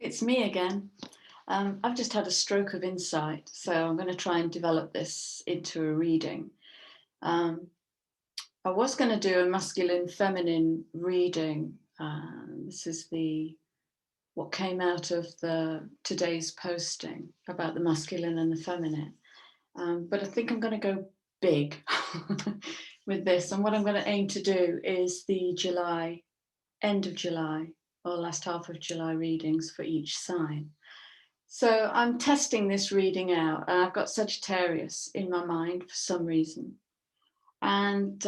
It's me again. I've just had a stroke of insight, so I'm going to try and develop this into a reading. I was going to do a masculine feminine reading. This is what came out of today's posting about the masculine and the feminine. But I think I'm going to go big with this. And what I'm going to aim to do is the end of July or last half of July readings for each sign. So I'm testing this reading out, and I've got Sagittarius in my mind for some reason. And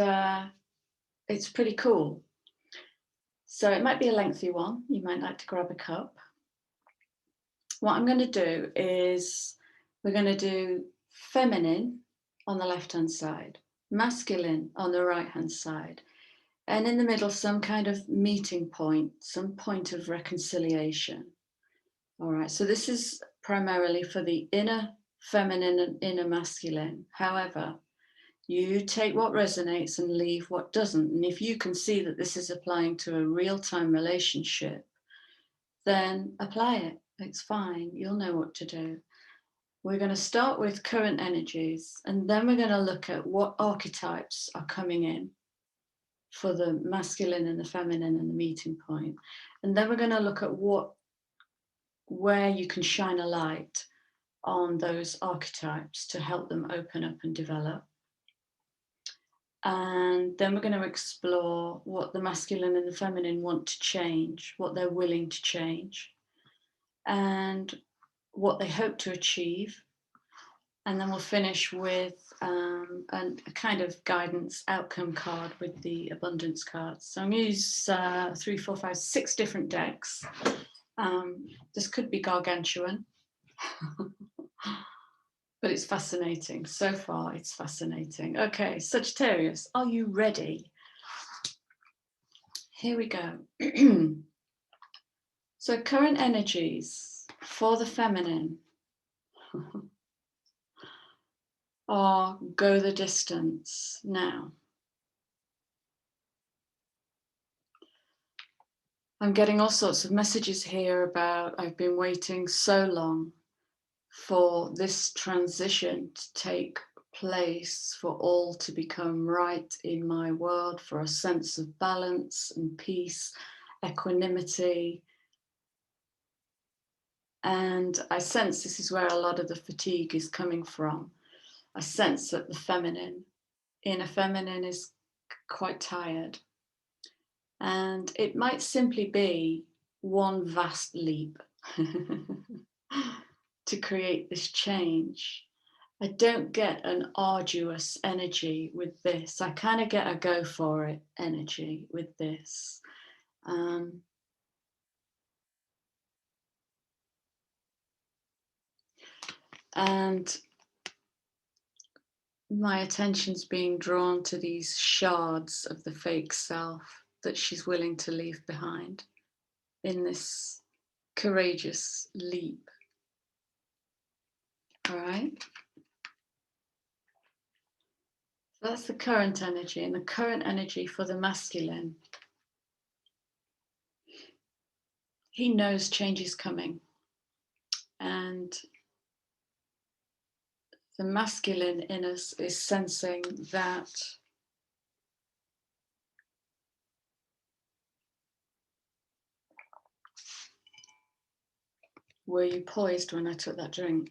it's pretty cool. So it might be a lengthy one. You might like to grab a cup. What I'm going to do is we're going to do feminine on the left-hand side, masculine on the right-hand side, and in the middle, some kind of meeting point, some point of reconciliation. All right, so this is primarily for the inner feminine and inner masculine. However, you take what resonates and leave what doesn't. And if you can see that this is applying to a real-time relationship, then apply it. It's fine. You'll know what to do. We're going to start with current energies, and then we're going to look at what archetypes are coming in for the masculine and the feminine and the meeting point. And then we're going to look at where you can shine a light on those archetypes to help them open up and develop. And then we're going to explore what the masculine and the feminine want to change, what they're willing to change, and what they hope to achieve. And then we'll finish with a kind of guidance outcome card with the abundance cards. So I'm going to use 3, 4, 5, 6 different decks. This could be gargantuan, but it's fascinating. So far, it's fascinating. Okay, Sagittarius, are you ready? Here we go. So current energies for the feminine are go the distance now. I'm getting all sorts of messages here about I've been waiting so long for this transition to take place, for all to become right in my world, for a sense of balance and peace, equanimity. And I sense this is where a lot of the fatigue is coming from. I sense that the inner feminine is quite tired. And it might simply be one vast leap to create this change. I don't get an arduous energy with this. I kind of get a go for it energy with this. And my attention's being drawn to these shards of the fake self that she's willing to leave behind in this courageous leap. All right. So that's the current energy, and the current energy for the masculine. He knows change is coming, and the masculine in us is sensing that were you poised when I took that drink?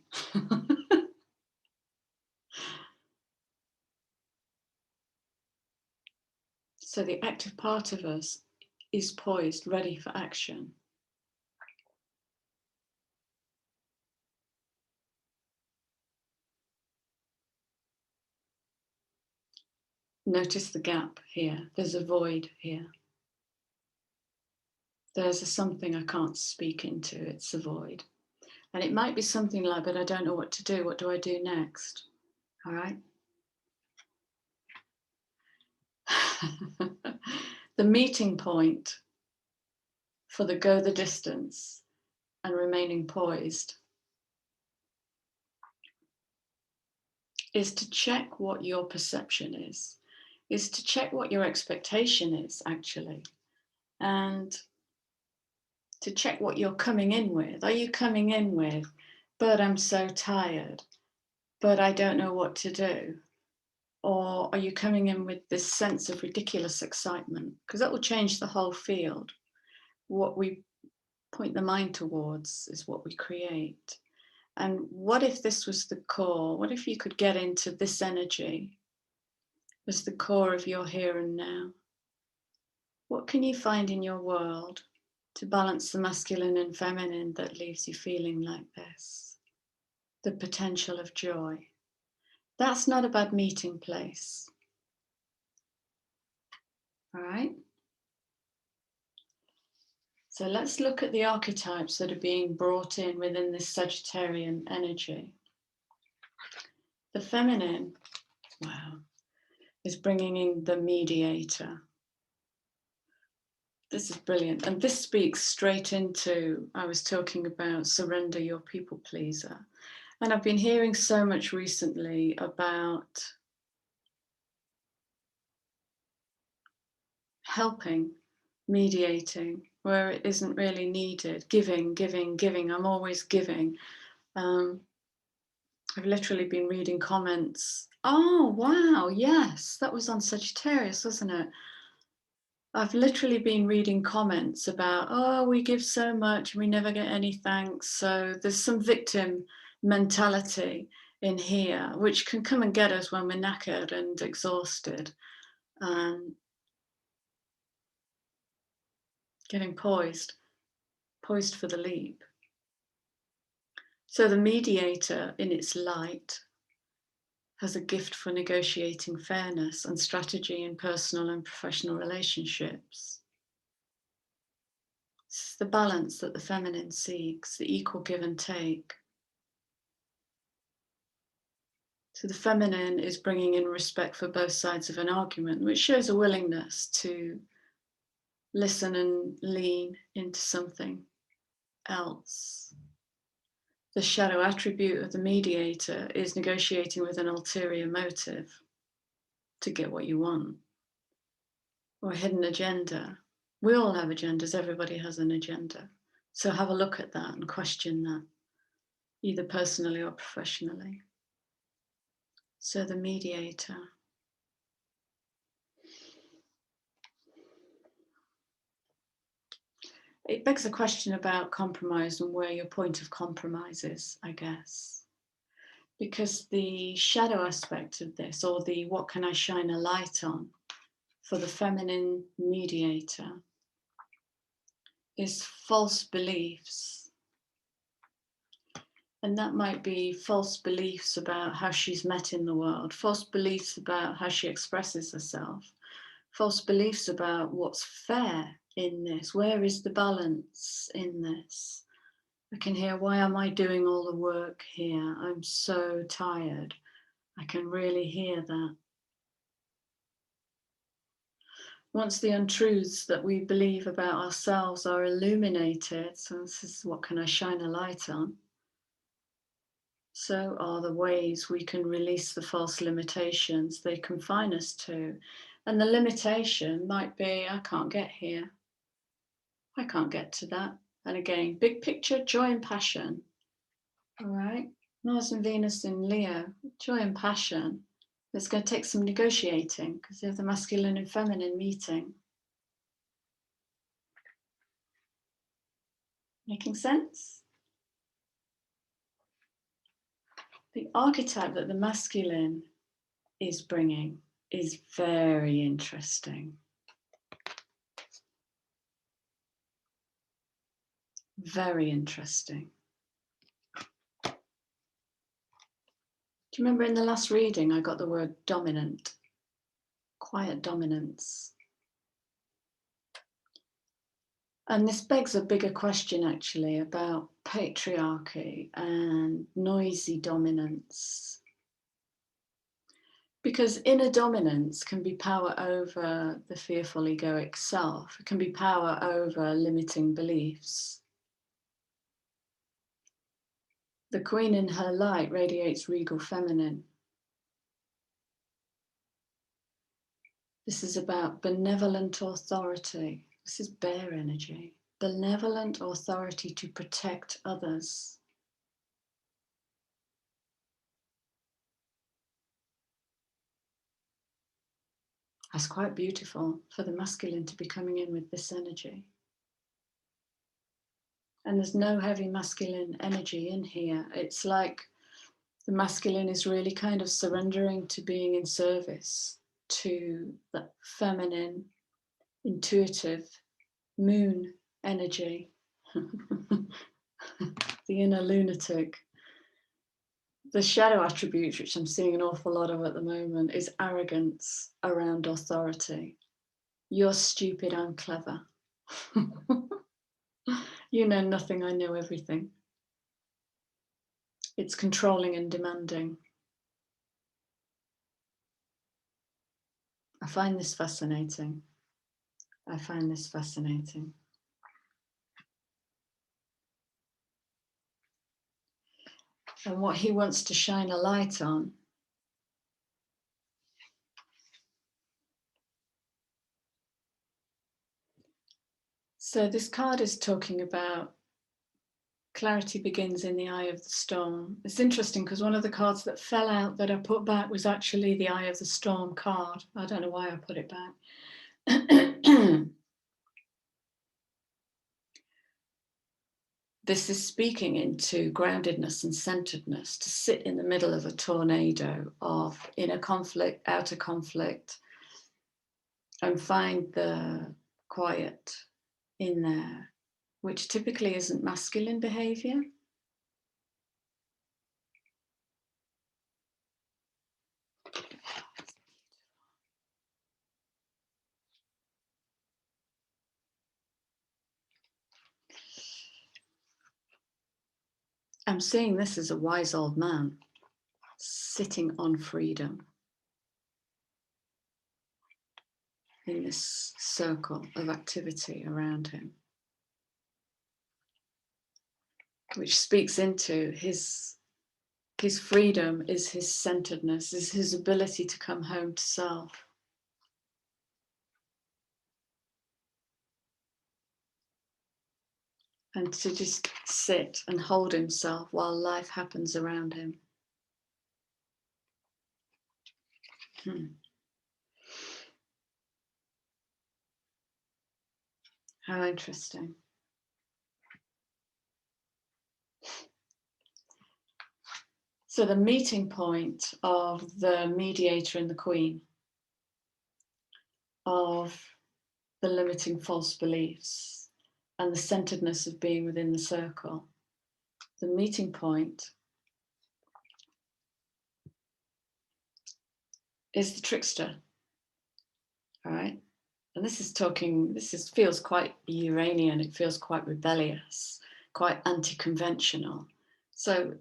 So the active part of us is poised, ready for action. Notice the gap here. There's a void here. There's a something I can't speak into. It's a void. And it might be something like, but I don't know what to do. What do I do next? All right. The meeting point for the go the distance and remaining poised is to check what your perception is to check what your expectation is, actually, and to check what you're coming in with. Are you coming in with, but I'm so tired, but I don't know what to do? Or are you coming in with this sense of ridiculous excitement? Because that will change the whole field. What we point the mind towards is what we create. And what if this was the core? What if you could get into this energy as the core of your here and now? What can you find in your world to balance the masculine and feminine that leaves you feeling like this? The potential of joy. That's not a bad meeting place. All right? So let's look at the archetypes that are being brought in within this Sagittarian energy. The feminine, wow, is bringing in the mediator. This is brilliant. And this speaks straight into, I was talking about surrender your people pleaser. And I've been hearing so much recently about helping, mediating, where it isn't really needed, giving. I'm always giving. I've literally been reading comments. Oh, wow, yes, that was on Sagittarius, wasn't it? I've literally been reading comments about, oh, we give so much and we never get any thanks. So there's some victim mentality in here, which can come and get us when we're knackered and exhausted and getting poised for the leap. So the mediator in its light has a gift for negotiating fairness and strategy in personal and professional relationships. It's the balance that the feminine seeks, the equal give and take. So the feminine is bringing in respect for both sides of an argument, which shows a willingness to listen and lean into something else. The shadow attribute of the mediator is negotiating with an ulterior motive to get what you want, or a hidden agenda. We all have agendas, everybody has an agenda. So have a look at that and question that, either personally or professionally. So the mediator. It begs the question about compromise and where your point of compromise is, I guess. Because the shadow aspect of this, or the what can I shine a light on for the feminine mediator, is false beliefs. And that might be false beliefs about how she's met in the world, false beliefs about how she expresses herself, false beliefs about what's fair in this. Where is the balance in this? I can hear, why am I doing all the work here? I'm so tired. I can really hear that. Once the untruths that we believe about ourselves are illuminated, so this is what can I shine a light on? So are the ways we can release the false limitations they confine us to. And the limitation might be, I can't get here. I can't get to that. And again, big picture, joy and passion. All right, Mars and Venus in Leo, joy and passion. It's going to take some negotiating because you have the masculine and feminine meeting. Making sense? The archetype that the masculine is bringing is very interesting. Very interesting. Do you remember in the last reading I got the word dominant? Quiet dominance. And this begs a bigger question actually about patriarchy and noisy dominance. Because inner dominance can be power over the fearful egoic self. It can be power over limiting beliefs. The queen in her light radiates regal feminine. This is about benevolent authority. This is bear energy. benevolent authority to protect others. That's quite beautiful for the masculine to be coming in with this energy. And there's no heavy masculine energy in here. It's like the masculine is really kind of surrendering to being in service to that feminine, intuitive moon energy, the inner lunatic. The shadow attributes, which I'm seeing an awful lot of at the moment, is arrogance around authority. You're stupid, I'm clever. You know nothing, I know everything. It's controlling and demanding. I find this fascinating. I find this fascinating. And what he wants to shine a light on so this card is talking about clarity begins in the eye of the storm. It's interesting because one of the cards that fell out that I put back was actually the Eye of the Storm card. I don't know why I put it back. This is speaking into groundedness and centeredness, to sit in the middle of a tornado of inner conflict, outer conflict, and find the quiet in there, which typically isn't masculine behavior. I'm seeing this as a wise old man sitting on freedom in this circle of activity around him, which speaks into his freedom is his centeredness, is his ability to come home to self. And to just sit and hold himself while life happens around him. How interesting. So the meeting point of the mediator and the queen, of the limiting false beliefs and the centeredness of being within the circle. The meeting point is the trickster, all right? And this feels quite Uranian, it feels quite rebellious, quite anti-conventional. So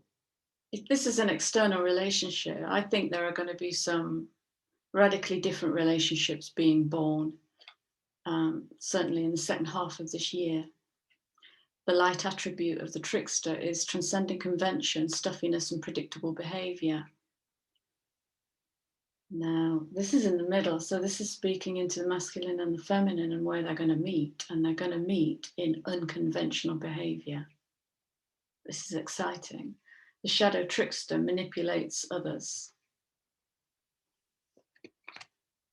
if this is an external relationship, I think there are going to be some radically different relationships being born, certainly in the second half of this year. The light attribute of the trickster is transcending convention, stuffiness, and predictable behavior. Now, this is in the middle, so this is speaking into the masculine and the feminine and where they're going to meet, and they're going to meet in unconventional behavior. This is exciting. The shadow trickster manipulates others.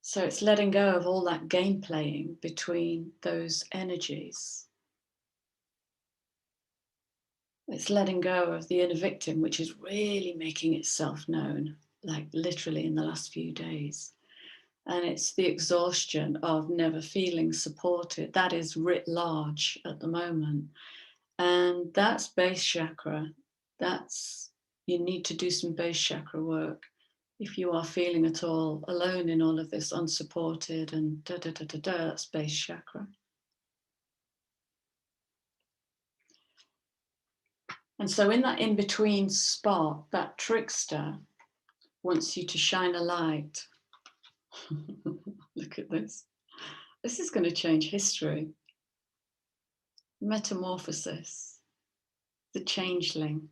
So it's letting go of all that game playing between those energies. It's letting go of the inner victim, which is really making itself known, like literally in the last few days. And it's the exhaustion of never feeling supported. That is writ large at the moment. And that's base chakra. You need to do some base chakra work. If you are feeling at all alone in all of this, unsupported and that's base chakra. And so in that in-between spot, that trickster wants you to shine a light. Look at this. This is going to change history. Metamorphosis, the changeling.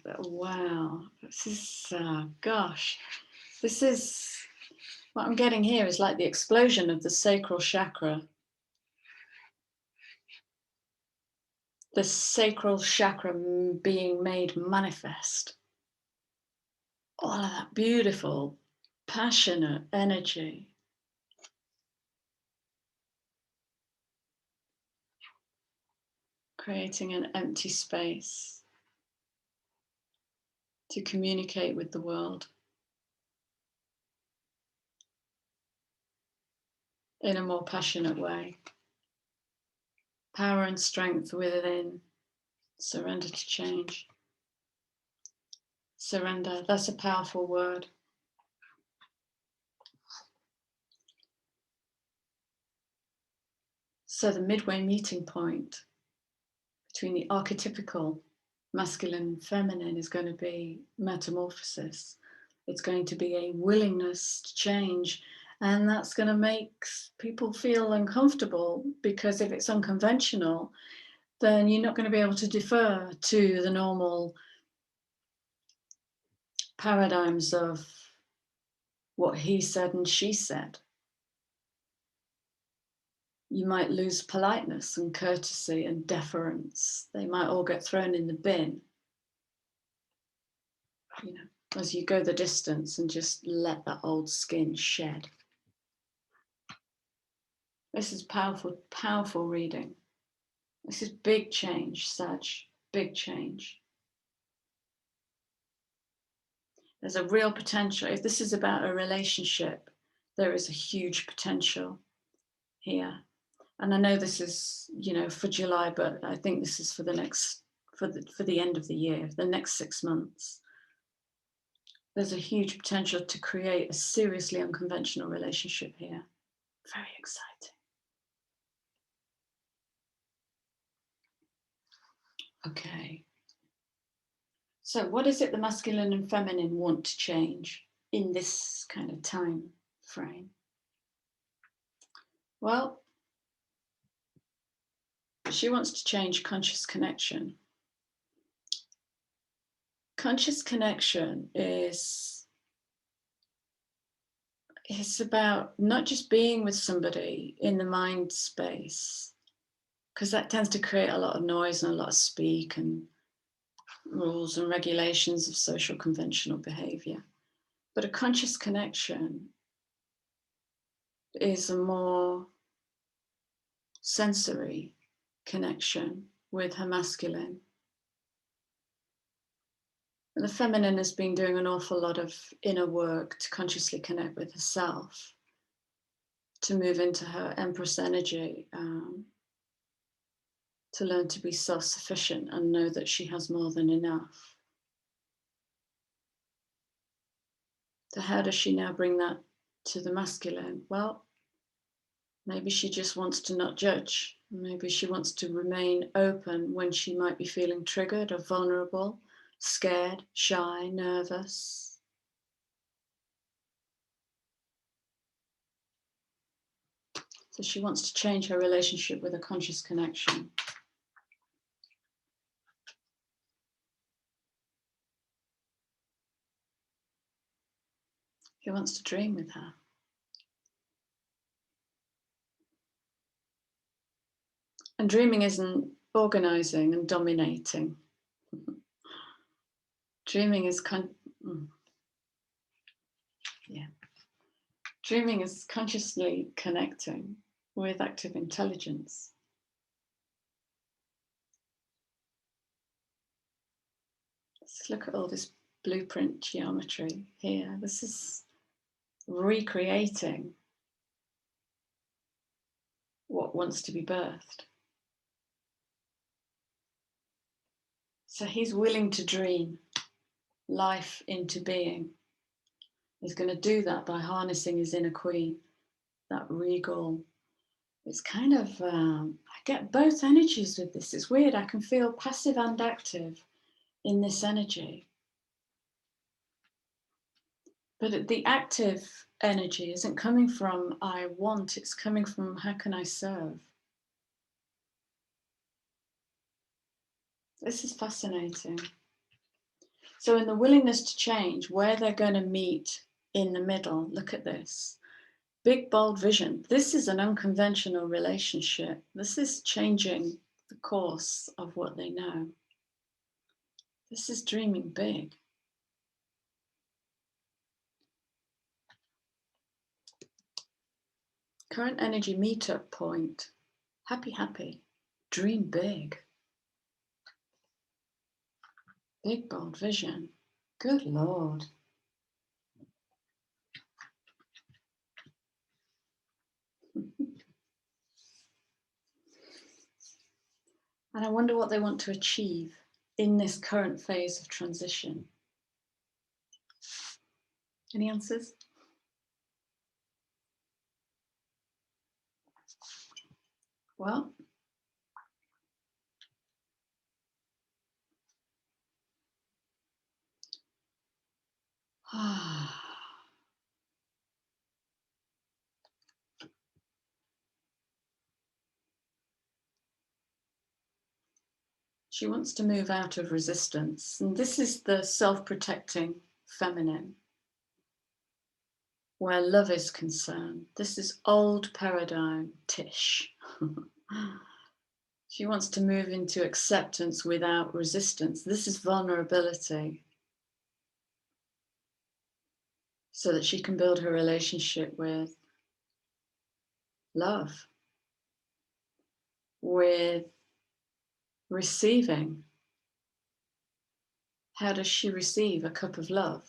Wow, this is, gosh, this is What I'm getting here is like the explosion of the sacral chakra. The sacral chakra being made manifest. All of that beautiful, passionate energy. Creating an empty space to communicate with the world in a more passionate way. Power and strength within. Surrender to change. Surrender, that's a powerful word. So the midway meeting point between the archetypical masculine and feminine is going to be metamorphosis. It's going to be a willingness to change, and that's going to make people feel uncomfortable, because if it's unconventional, then you're not going to be able to defer to the normal paradigms of what he said and she said. You might lose politeness and courtesy and deference. They might all get thrown in the bin, you know, as you go the distance and just let that old skin shed. This is powerful, powerful reading. This is big change, Sag, big change. There's a real potential. If this is about a relationship, there is a huge potential here. And I know this is, you know, for July, but I think this is for the next, for the end of the year, the next 6 months. There's a huge potential to create a seriously unconventional relationship here. Very exciting. Okay. So what is it the masculine and feminine want to change in this kind of time frame? Well, she wants to change conscious connection. Conscious connection is about not just being with somebody in the mind space, because that tends to create a lot of noise and a lot of speak and rules and regulations of social conventional behavior. But a conscious connection is a more sensory connection with her masculine. And the feminine has been doing an awful lot of inner work to consciously connect with herself, to move into her Empress energy, to learn to be self-sufficient and know that she has more than enough. So how does she now bring that to the masculine? Well, maybe she just wants to not judge. Maybe she wants to remain open when she might be feeling triggered or vulnerable, scared, shy, nervous. So she wants to change her relationship with a conscious connection. He wants to dream with her. And dreaming isn't organizing and dominating. Dreaming is Dreaming is consciously connecting with active intelligence. Let's look at all this blueprint geometry here. This is recreating what wants to be birthed. So he's willing to dream life into being. He's going to do that by harnessing his inner queen, that regal. It's kind of, I get both energies with this. It's weird. I can feel passive and active in this energy. But the active energy isn't coming from I want, it's coming from how can I serve? This is fascinating. So in the willingness to change, where they're going to meet in the middle, look at this. Big, bold vision. This is an unconventional relationship. This is changing the course of what they know. This is dreaming big. Current energy meetup point. Happy, happy. Dream big. Big, bold vision. Good Lord. And I wonder what they want to achieve in this current phase of transition. Any answers? Well, she wants to move out of resistance. And this is the self-protecting feminine, where love is concerned. This is old paradigm Tish. She wants to move into acceptance without resistance. This is vulnerability, so that she can build her relationship with love, with receiving. How does she receive a cup of love?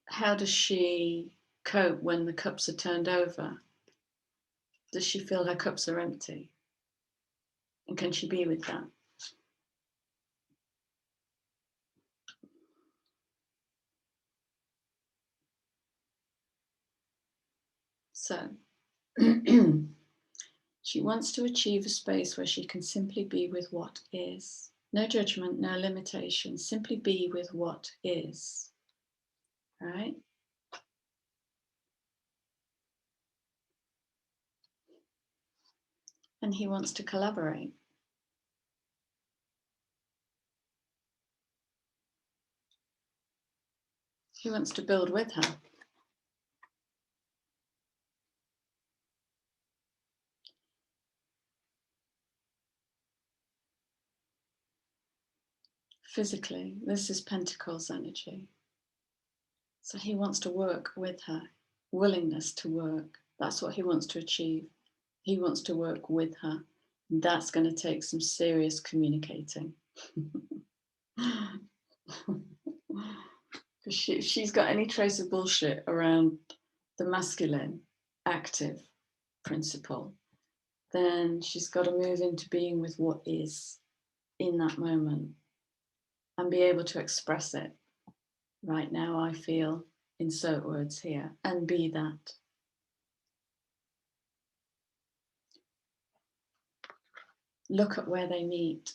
How does she cope when the cups are turned over? Does she feel her cups are empty? And can she be with that? So she wants to achieve a space where she can simply be with what is. No judgment, no limitation, simply be with what is. Right? And he wants to collaborate. He wants to build with her. Physically, this is Pentacles energy. So he wants to work with her, willingness to work. That's what he wants to achieve. He wants to work with her. That's going to take some serious communicating. If she's got any trace of bullshit around the masculine, active principle, then she's got to move into being with what is in that moment and be able to express it. Right now, I feel, insert words here, and be that. Look at where they meet.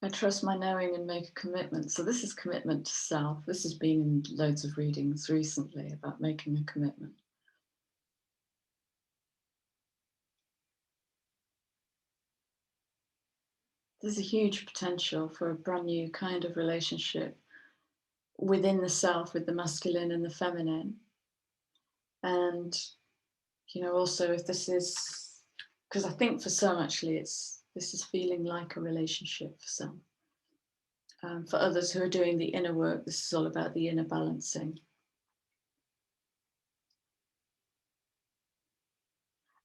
I trust my knowing and make a commitment. So this is commitment to self. This has been in loads of readings recently about making a commitment. There's a huge potential for a brand new kind of relationship within the self, with the masculine and the feminine. And, you know, also if this is, because I think for some actually this is feeling like a relationship for some. For others who are doing the inner work, this is all about the inner balancing.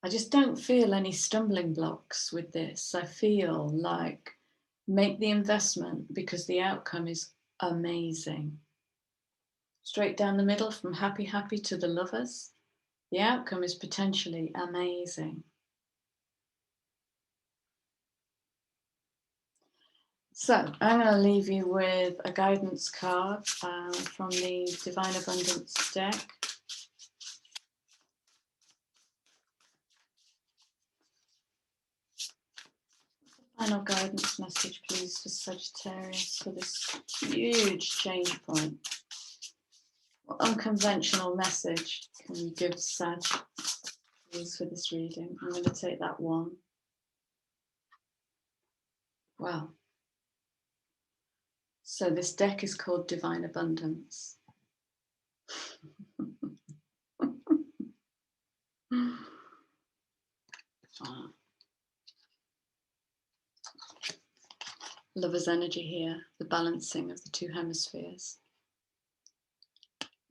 I just don't feel any stumbling blocks with this. I feel like make the investment because the outcome is amazing. Straight down the middle from happy, happy to the lovers, the outcome is potentially amazing. So I'm going to leave you with a guidance card from the Divine Abundance deck. Final guidance message, please, for Sagittarius for this huge change point. What unconventional message can you give Sag for this reading? I'm going to take that one. Wow. So this deck is called Divine Abundance. Lover's energy here, the balancing of the two hemispheres.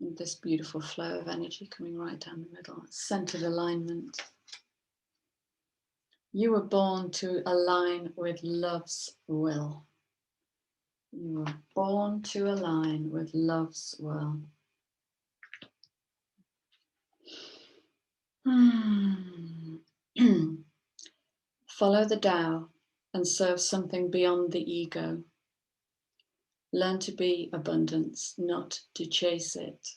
And this beautiful flow of energy coming right down the middle, centered alignment. You were born to align with love's will. You were born to align with love's will. Follow the Tao and serve something beyond the ego. Learn to be abundance, not to chase it.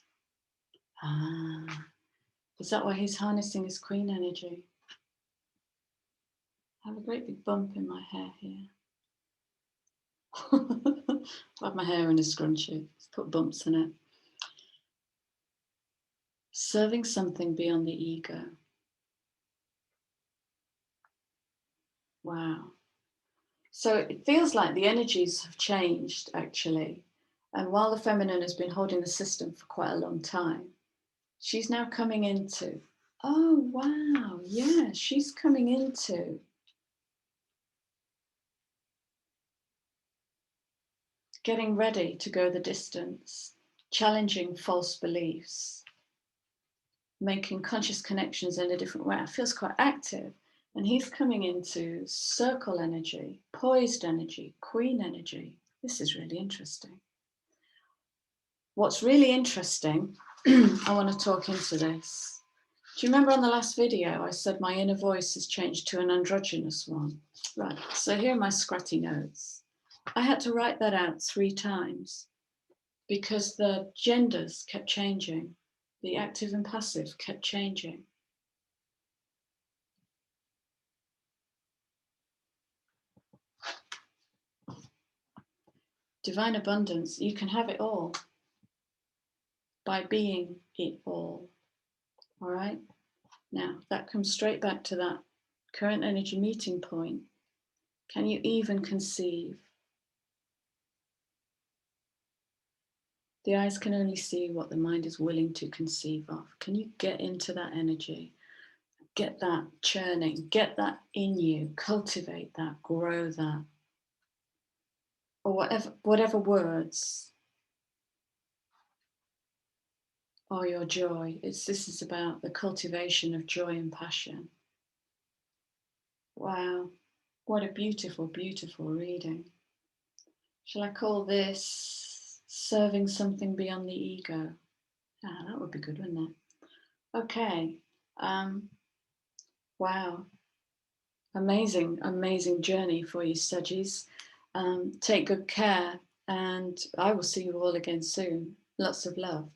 Is that why he's harnessing his queen energy? I have a great big bump in my hair here. I have my hair in a scrunchie. Let's put bumps in it. Serving something beyond the ego. Wow. So it feels like the energies have changed, actually. And while the feminine has been holding the system for quite a long time, she's now coming into, oh, wow, yeah, she's coming into getting ready to go the distance, challenging false beliefs, making conscious connections in a different way. It feels quite active. And he's coming into circle energy, poised energy, queen energy. This is really interesting. What's really interesting, I want to talk into this. Do you remember on the last video, I said my inner voice has changed to an androgynous one? Right, so here are my scratty notes. I had to write that out 3 times because the genders kept changing. The active and passive kept changing. Divine abundance, you can have it all by being it all. All right? Now, that comes straight back to that current energy meeting point. Can you even conceive? The eyes can only see what the mind is willing to conceive of. Can you get into that energy? Get that churning, get that in you, cultivate that, grow that. Or whatever words are your joy. This is about the cultivation of joy and passion. Wow, what a beautiful, beautiful reading. Shall I call this serving something beyond the ego? Ah, that would be good, wouldn't it? Okay. Wow. Amazing, amazing journey for you, Saggies. Take good care, and I will see you all again soon. Lots of love.